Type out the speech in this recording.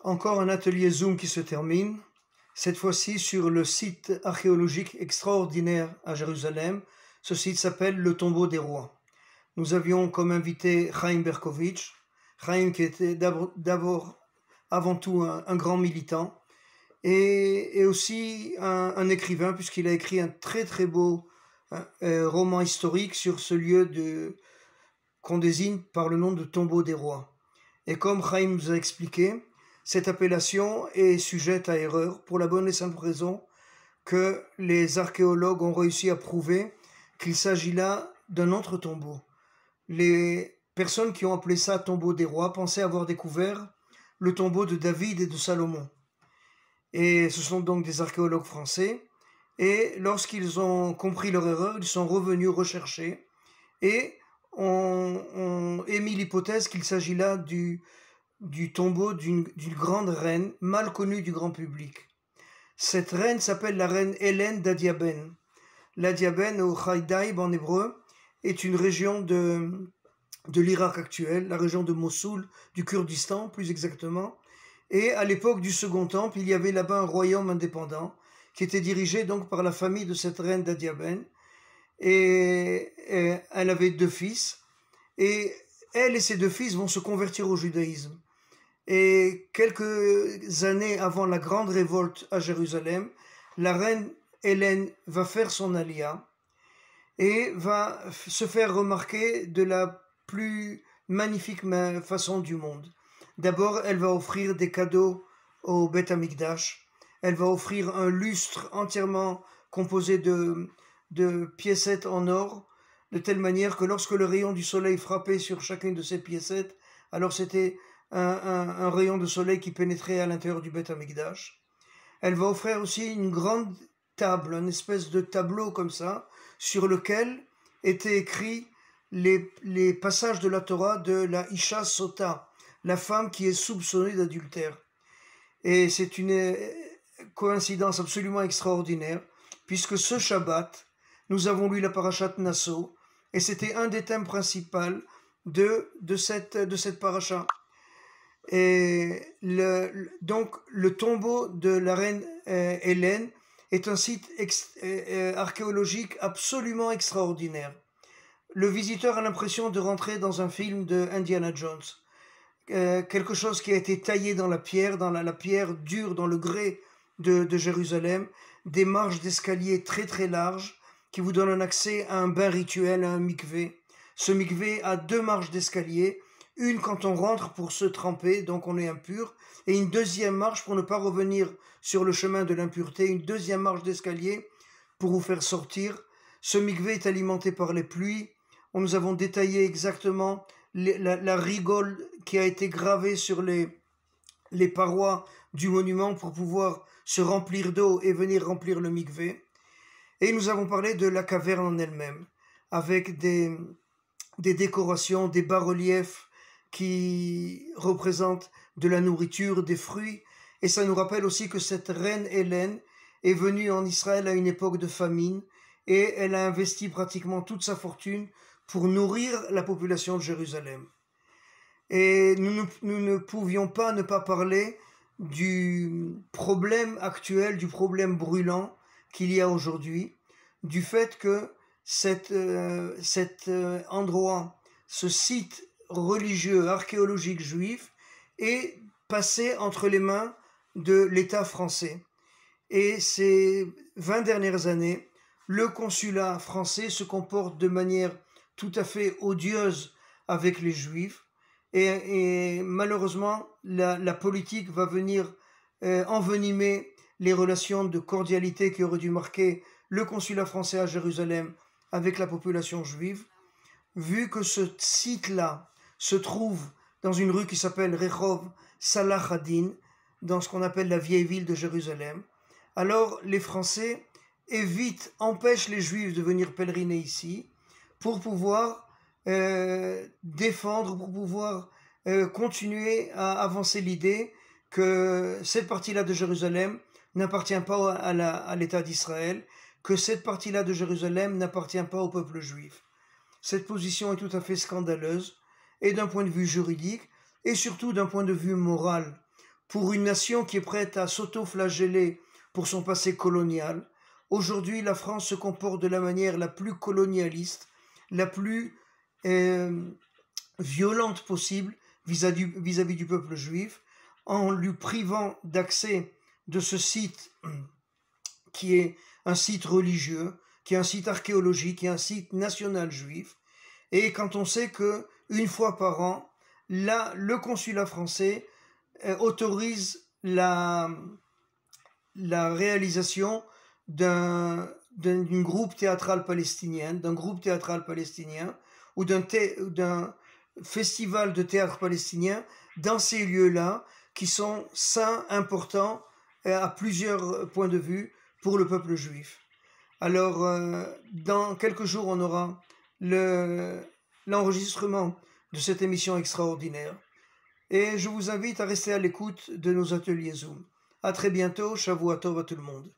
Encore un atelier Zoom qui se termine, cette fois-ci sur le site archéologique extraordinaire à Jérusalem. Ce site s'appelle le Tombeau des Rois. Nous avions comme invité Chaim Berkovitch, Chaim qui était d'abord, avant tout, un grand militant et aussi un écrivain, puisqu'il a écrit un très très beau roman historique sur ce lieu qu'on désigne par le nom de Tombeau des Rois. Et comme Chaim nous a expliqué, cette appellation est sujette à erreur pour la bonne et simple raison que les archéologues ont réussi à prouver qu'il s'agit là d'un autre tombeau. Les personnes qui ont appelé ça Tombeau des Rois pensaient avoir découvert le tombeau de David et de Salomon. Et ce sont donc des archéologues français. Et lorsqu'ils ont compris leur erreur, ils sont revenus rechercher et ont émis l'hypothèse qu'il s'agit là du tombeau d'une grande reine mal connue du grand public. Cette reine s'appelle la reine Hélène d'Adiabène. L'Adiabène, ou Haïdaïb en hébreu, est une région de l'Irak actuel, la région de Mossoul, du Kurdistan plus exactement. Et à l'époque du Second Temple, il y avait là-bas un royaume indépendant qui était dirigé donc par la famille de cette reine d'Adiabène. Et elle avait 2 fils. Et elle et ses 2 fils vont se convertir au judaïsme. Et quelques années avant la grande révolte à Jérusalem, la reine Hélène va faire son alia et va se faire remarquer de la plus magnifique façon du monde. D'abord, elle va offrir des cadeaux au Beth Amikdash. Elle va offrir un lustre entièrement composé de piécettes en or, de telle manière que lorsque le rayon du soleil frappait sur chacune de ces piécettes, alors c'était un rayon de soleil qui pénétrait à l'intérieur du Beth Amikdash. Elle va offrir aussi une grande table, une espèce de tableau comme ça, sur lequel étaient écrits les passages de la Torah de la Isha Sota, la femme qui est soupçonnée d'adultère. Et c'est une coïncidence absolument extraordinaire, puisque ce Shabbat, nous avons lu la parashat Nasso, et c'était un des thèmes principaux de cette parasha. Et donc le tombeau de la reine Hélène est un site archéologique absolument extraordinaire. Le visiteur a l'impression de rentrer dans un film de Indiana Jones. Quelque chose qui a été taillé dans la pierre, la pierre dure, dans le grès de Jérusalem, des marches d'escalier très très larges qui vous donnent un accès à un bain rituel, à un mikvé. Ce mikvé a 2 marches d'escalier, une quand on rentre pour se tremper, donc on est impur, et une deuxième marche pour ne pas revenir sur le chemin de l'impureté, une deuxième marche d'escalier pour vous faire sortir. Ce mikvé est alimenté par les pluies. Nous avons détaillé exactement la rigole qui a été gravée sur les parois du monument pour pouvoir se remplir d'eau et venir remplir le mikvé. Et nous avons parlé de la caverne en elle-même, avec des décorations, des bas-reliefs qui représentent de la nourriture, des fruits. Et ça nous rappelle aussi que cette reine Hélène est venue en Israël à une époque de famine et elle a investi pratiquement toute sa fortune pour nourrir la population de Jérusalem. Et nous ne pouvions pas ne pas parler du problème actuel, du problème brûlant qu'il y a aujourd'hui, du fait que cet endroit, ce site religieux, archéologique juif, est passé entre les mains de l'État français. Et ces 20 dernières années, le consulat français se comporte de manière tout à fait odieuse avec les Juifs. Et malheureusement, la politique va venir envenimer les relations de cordialité qui auraient dû marquer le consulat français à Jérusalem avec la population juive, vu que ce site-là se trouve dans une rue qui s'appelle Rehov Salah Hadin, dans ce qu'on appelle la vieille ville de Jérusalem. Alors les Français empêchent les Juifs de venir pèleriner ici pour pouvoir défendre, pour pouvoir continuer à avancer l'idée que cette partie-là de Jérusalem n'appartient pas à l'État d'Israël, que cette partie-là de Jérusalem n'appartient pas au peuple juif. Cette position est tout à fait scandaleuse, et d'un point de vue juridique, et surtout d'un point de vue moral, pour une nation qui est prête à s'auto-flageller pour son passé colonial. Aujourd'hui, la France se comporte de la manière la plus colonialiste, la plus violente possible vis-à-vis du peuple juif, en lui privant d'accès de ce site qui est un site religieux, qui est un site archéologique, qui est un site national juif. Et quand on sait que une fois par an, là, le consulat français autorise la réalisation d'un groupe théâtral palestinien, ou d'un festival de théâtre palestinien dans ces lieux-là qui sont saints, importants à plusieurs points de vue pour le peuple juif. Alors, dans quelques jours, on aura l'enregistrement de cette émission extraordinaire. Et je vous invite à rester à l'écoute de nos ateliers Zoom. À très bientôt, Shavua Tov à tout le monde.